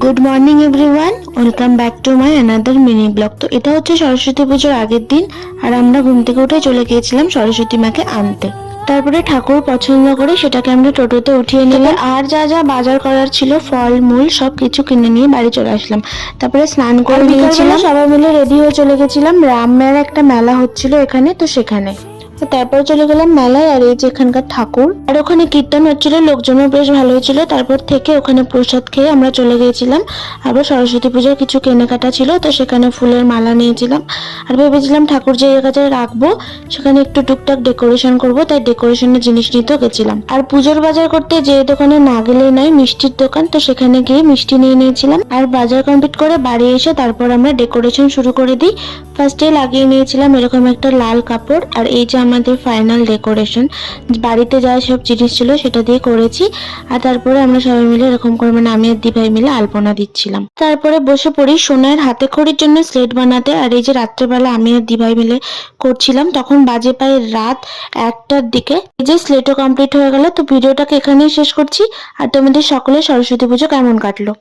Good morning everyone, welcome back to my another mini blog. তো এটা হচ্ছে সরস্বতী পুজোর আগের দিন, আর আমরা ঘুম থেকে উঠে চলে গিয়েছিলাম সরস্বতী মাকে আনতে। তারপরে ঠাকুর পছন্দ করে সেটাকে আমরা টোটোতে উঠিয়ে নিলাম, আর যা যা বাজার করার ছিল ফল মূল সব কিছু কিনে নিয়ে বাড়ি চলে আসলাম। তারপরে স্নান করে নিয়েছিলাম, সবাই মিলে রেডি হয়ে চলে গেছিলাম। রামের একটা মেলা হচ্ছিল এখানে, তো সেখানে তারপর চলে গেলাম মেলায়। আর এই যে এখানকার ঠাকুর, আর ওখানে কীর্তন হচ্ছিল, লোকজনও বেশ ভালো হয়েছিল। তারপর থেকে ওখানে প্রসাদ খেয়ে আমরা চলে গিয়েছিলাম। আবার সরস্বতী পুজোর কিছু কেনাকাটা ছিল, তো সেখানে ফুলের মালা নিয়েছিলাম। আর ভেবেছিলাম ঠাকুর যে জায়গায় রাখবো সেখানে একটু টুকটাক ডেকোরেশন করব, তাই ডেকোরেশনের জিনিস নিতেও গেছিলাম। আর পুজোর বাজার করতে যে দোকানে না গেলেই নয়, মিষ্টির দোকান, তো সেখানে গিয়ে মিষ্টি নিয়ে নিয়েছিলাম। আর বাজার কমপ্লিট করে বাড়ি এসে তারপর আমরা ডেকোরেশন শুরু করে দিই। ফার্স্টে লাগিয়ে নিয়েছিলাম এরকম একটা লাল কাপড়, আর এই যে আমাদের ফাইনাল ডেকোরেশন, বাড়িতে যা সব জিনিস ছিল সেটা দিয়ে করেছি। আর তারপরে আমরা সবাই মিলে এরকম করে আমি আর দিভাই মিলে আলপনা দিচ্ছিলাম। তারপরে বসে পড়ি সোনার হাতে খড়ির জন্য স্লেট বানাতে। আর এই যে রাত্রেবেলা আমি আর দিভাই মিলে করছিলাম, তখন বাজে প্রায় রাত 1টার দিকে। এই যে স্লেটও কমপ্লিট হয়ে গেল। তো ভিডিওটাকে এখানেই শেষ করছি। আর তোমাদের সকলের সরস্বতী পুজো কেমন কাটলো?